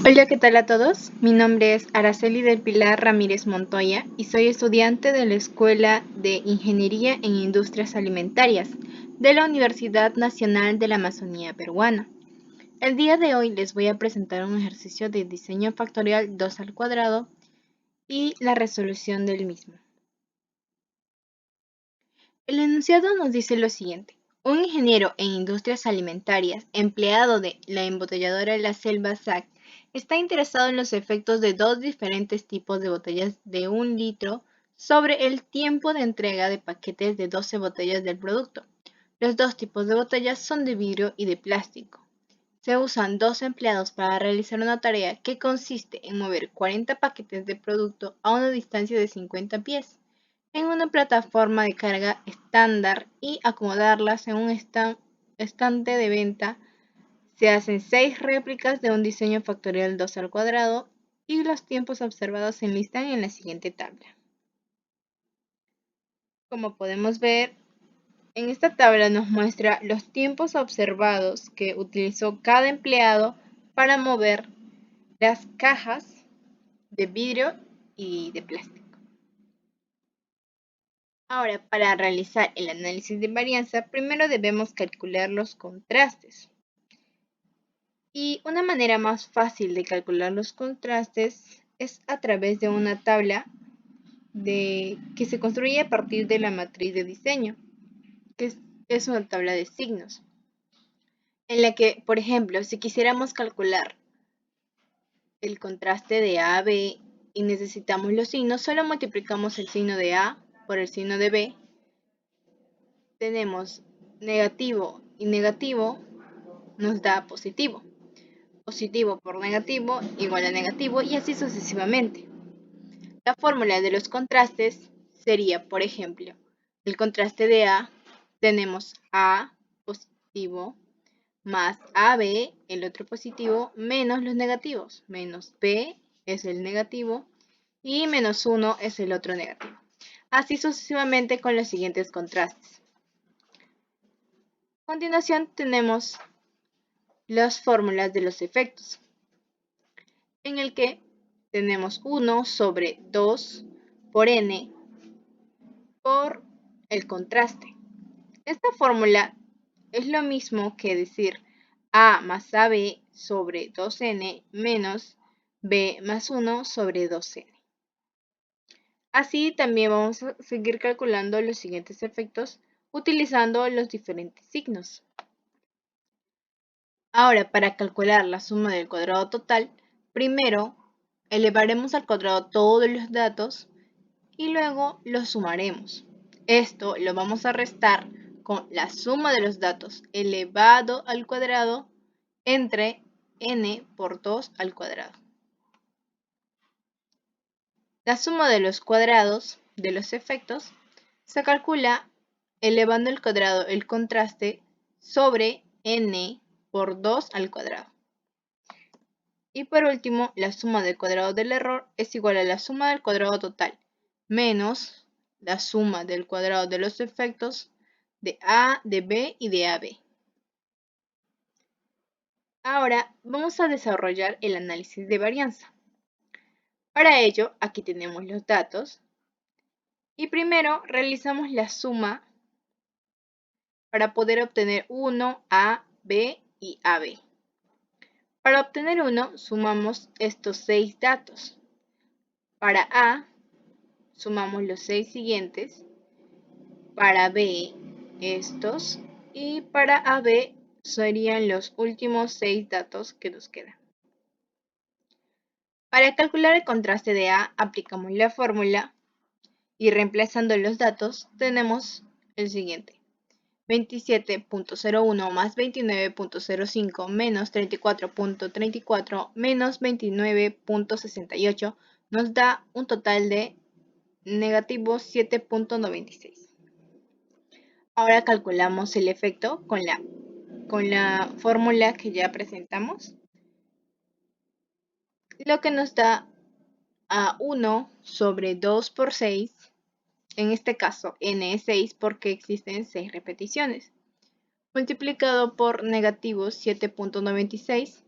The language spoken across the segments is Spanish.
Hola, ¿qué tal a todos? Mi nombre es Araceli del Pilar Ramírez Montoya y soy estudiante de la Escuela de Ingeniería en Industrias Alimentarias de la Universidad Nacional de la Amazonía Peruana. El día de hoy les voy a presentar un ejercicio de diseño factorial 2 al cuadrado y la resolución del mismo. El enunciado nos dice lo siguiente. Un ingeniero en industrias alimentarias, empleado de la embotelladora La Selva SAC, está interesado en los efectos de dos diferentes tipos de botellas de 1 litro sobre el tiempo de entrega de paquetes de 12 botellas del producto. Los dos tipos de botellas son de vidrio y de plástico. Se usan dos empleados para realizar una tarea que consiste en mover 40 paquetes de producto a una distancia de 50 pies en una plataforma de carga estándar y acomodarlas en un estante de venta. Se hacen 6 réplicas de un diseño factorial 2 al cuadrado y los tiempos observados se enlistan en la siguiente tabla. Como podemos ver, en esta tabla nos muestra los tiempos observados que utilizó cada empleado para mover las cajas de vidrio y de plástico. Ahora, para realizar el análisis de varianza, primero debemos calcular los contrastes. Y una manera más fácil de calcular los contrastes es a través de una tabla que se construye a partir de la matriz de diseño, que es una tabla de signos, en la que, por ejemplo, si quisiéramos calcular el contraste de A a B y necesitamos los signos, solo multiplicamos el signo de A por el signo de B. Tenemos negativo y negativo nos da positivo. Positivo por negativo igual a negativo y así sucesivamente. La fórmula de los contrastes sería, por ejemplo, el contraste de A, tenemos A positivo más AB, el otro positivo, menos los negativos. Menos B es el negativo y menos 1 es el otro negativo. Así sucesivamente con los siguientes contrastes. A continuación tenemos las fórmulas de los efectos, en el que tenemos 1 sobre 2 por n por el contraste. Esta fórmula es lo mismo que decir A más AB sobre 2n menos B más 1 sobre 2n. Así también vamos a seguir calculando los siguientes efectos utilizando los diferentes signos. Ahora, para calcular la suma del cuadrado total, primero elevaremos al cuadrado todos los datos y luego los sumaremos. Esto lo vamos a restar con la suma de los datos elevado al cuadrado entre n por 2 al cuadrado. La suma de los cuadrados de los efectos se calcula elevando al cuadrado el contraste sobre n por 2 al cuadrado. Y por último, la suma del cuadrado del error es igual a la suma del cuadrado total menos la suma del cuadrado de los efectos de A, de B y de AB. Ahora vamos a desarrollar el análisis de varianza. Para ello, aquí tenemos los datos y primero realizamos la suma para poder obtener 1, A, B y AB. Para obtener 1, sumamos estos 6 datos. Para A, sumamos los 6 siguientes. Para B, estos. Y para AB serían los últimos 6 datos que nos quedan. Para calcular el contraste de A, aplicamos la fórmula y reemplazando los datos tenemos el siguiente. 27.01 más 29.05 menos 34.34 menos 29.68 nos da un total de negativo 7.96. Ahora calculamos el efecto con la fórmula que ya presentamos, lo que nos da a 1 sobre 2 por 6, en este caso n es 6 porque existen 6 repeticiones, multiplicado por negativo 7.96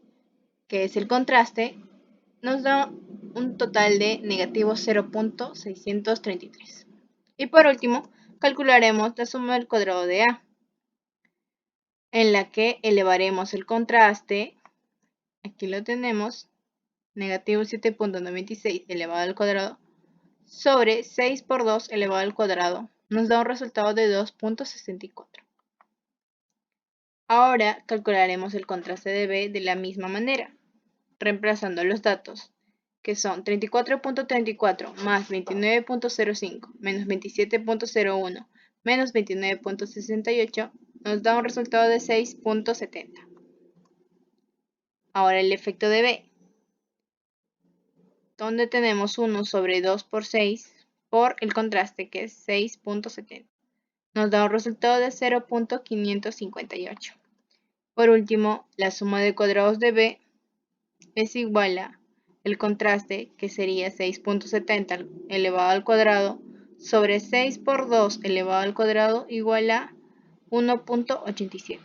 que es el contraste, nos da un total de negativo 0.633. Y por último, calcularemos la suma del cuadrado de A, en la que elevaremos el contraste, aquí lo tenemos, negativo 7.96 elevado al cuadrado, sobre 6 por 2 elevado al cuadrado, nos da un resultado de 2.64. Ahora calcularemos el contraste de B de la misma manera, reemplazando los datos, que son 34.34 más 29.05 menos 27.01 menos 29.68, nos da un resultado de 6.70. Ahora el efecto de B, donde tenemos 1 sobre 2 por 6 por el contraste, que es 6.70. Nos da un resultado de 0.558. Por último, la suma de cuadrados de B es igual a el contraste, que sería 6.70 elevado al cuadrado, sobre 6 por 2 elevado al cuadrado igual a 1.87.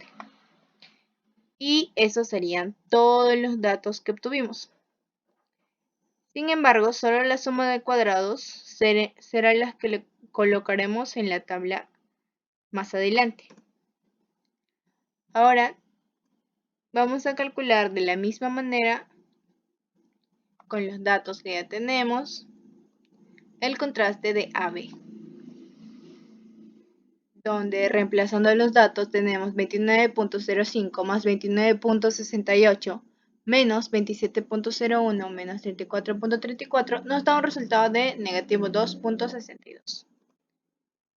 Y esos serían todos los datos que obtuvimos. Sin embargo, solo la suma de cuadrados será las que le colocaremos en la tabla más adelante. Ahora vamos a calcular de la misma manera, con los datos que ya tenemos, el contraste de AB, donde reemplazando los datos tenemos 29.05 más 29.68 menos 27.01 menos 34.34, nos da un resultado de negativo 2.62.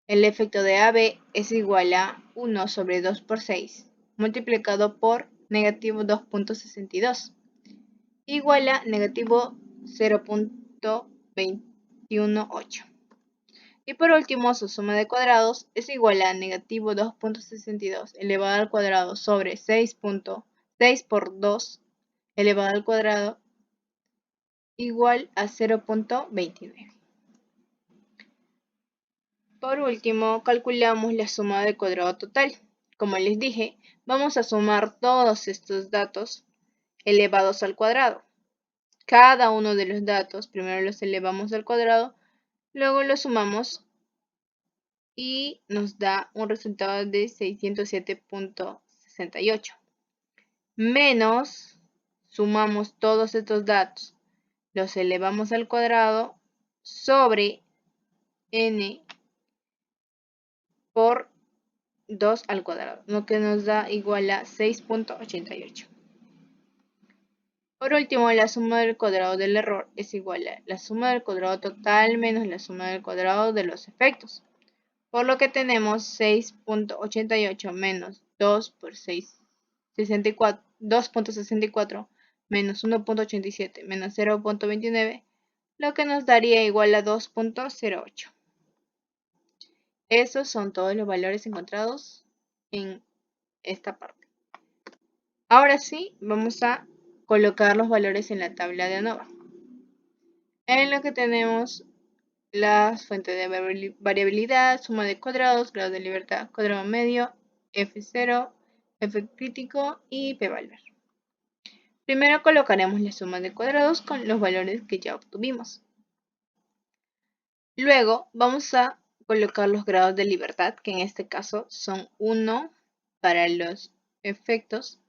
El efecto de AB es igual a 1 sobre 2 por 6 multiplicado por negativo 2.62 igual a negativo 0.218. Y por último, su suma de cuadrados es igual a negativo 2.62 elevado al cuadrado sobre 6.6 por 2 elevado al cuadrado igual a 0.29. Por último, calculamos la suma de cuadrado total. Como les dije, vamos a sumar todos estos datos elevados al cuadrado. Cada uno de los datos, primero los elevamos al cuadrado, luego los sumamos y nos da un resultado de 607.68. Menos, sumamos todos estos datos, los elevamos al cuadrado sobre n por 2 al cuadrado, lo que nos da igual a 6.88. Por último, la suma del cuadrado del error es igual a la suma del cuadrado total menos la suma del cuadrado de los efectos. Por lo que tenemos 6.88 menos 2 por 2.64 menos 1.87 menos 0.29, lo que nos daría igual a 2.08. Esos son todos los valores encontrados en esta parte. Ahora sí, vamos a colocar los valores en la tabla de ANOVA, en lo que tenemos las fuentes de variabilidad, suma de cuadrados, grado de libertad, cuadrado medio, F0, F crítico y p-valor. Primero colocaremos la suma de cuadrados con los valores que ya obtuvimos. Luego vamos a colocar los grados de libertad, que en este caso son 1 para los efectos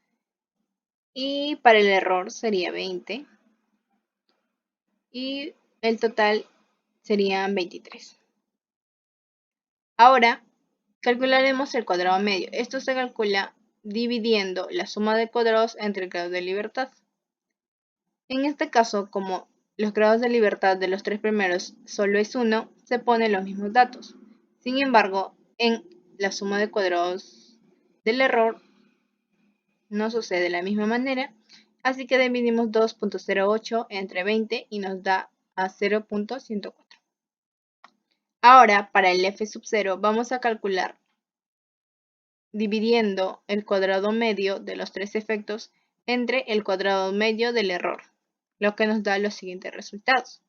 y para el error sería 20 y el total serían 23. Ahora calcularemos el cuadrado medio. Esto se calcula dividiendo la suma de cuadrados entre el grado de libertad. En este caso, como los grados de libertad de los tres primeros solo es 1, se ponen los mismos datos. Sin embargo, en la suma de cuadrados del error no sucede de la misma manera, así que dividimos 2.08 entre 20 y nos da a 0.104. Ahora, para el f(0) vamos a calcular dividiendo el cuadrado medio de los tres efectos entre el cuadrado medio del error, lo que nos da los siguientes resultados.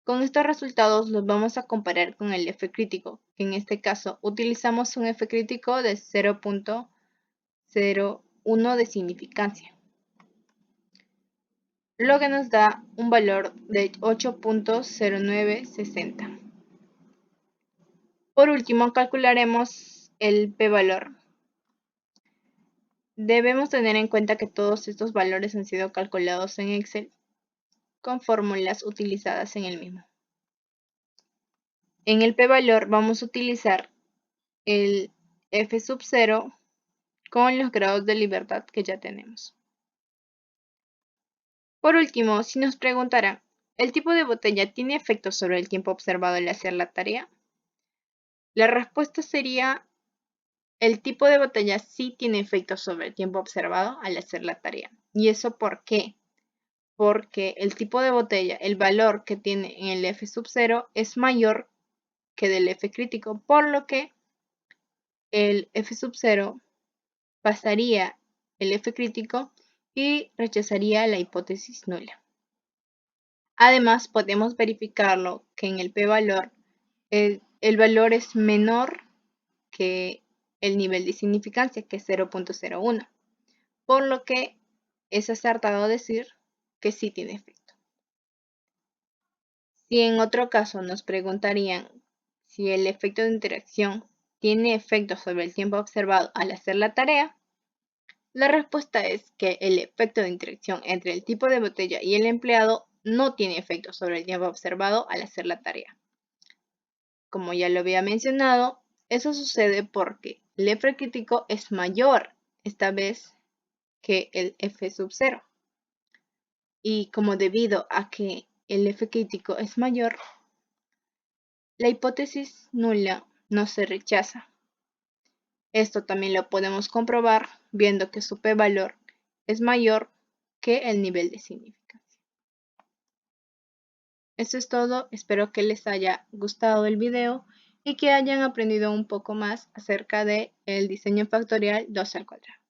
Con estos resultados los vamos a comparar con el F crítico, que en este caso utilizamos un F crítico de 0.01 de significancia. lo que nos da un valor de 8.0960. Por último, calcularemos el p-valor. Debemos tener en cuenta que todos estos valores han sido calculados en Excel con fórmulas utilizadas en el mismo. En el p-valor vamos a utilizar el f sub 0 con los grados de libertad que ya tenemos. Por último, si nos preguntaran, ¿el tipo de botella tiene efecto sobre el tiempo observado al hacer la tarea? La respuesta sería, el tipo de botella sí tiene efecto sobre el tiempo observado al hacer la tarea. ¿Y eso por qué? Porque el tipo de botella, el valor que tiene en el F sub 0 es mayor que del F crítico, por lo que el F sub 0 pasaría el F crítico y rechazaría la hipótesis nula. Además, podemos verificarlo que en el p-valor el valor es menor que el nivel de significancia, que es 0.01, por lo que es acertado decir que sí tiene efecto. Si en otro caso nos preguntarían si el efecto de interacción tiene efecto sobre el tiempo observado al hacer la tarea, la respuesta es que el efecto de interacción entre el tipo de botella y el empleado no tiene efecto sobre el tiempo observado al hacer la tarea. Como ya lo había mencionado, eso sucede porque el F crítico es mayor esta vez que el F sub 0. Y como debido a que el F crítico es mayor, la hipótesis nula no se rechaza. Esto también lo podemos comprobar viendo que su p-valor es mayor que el nivel de significancia. Eso es todo, espero que les haya gustado el video y que hayan aprendido un poco más acerca del diseño factorial 2 al cuadrado.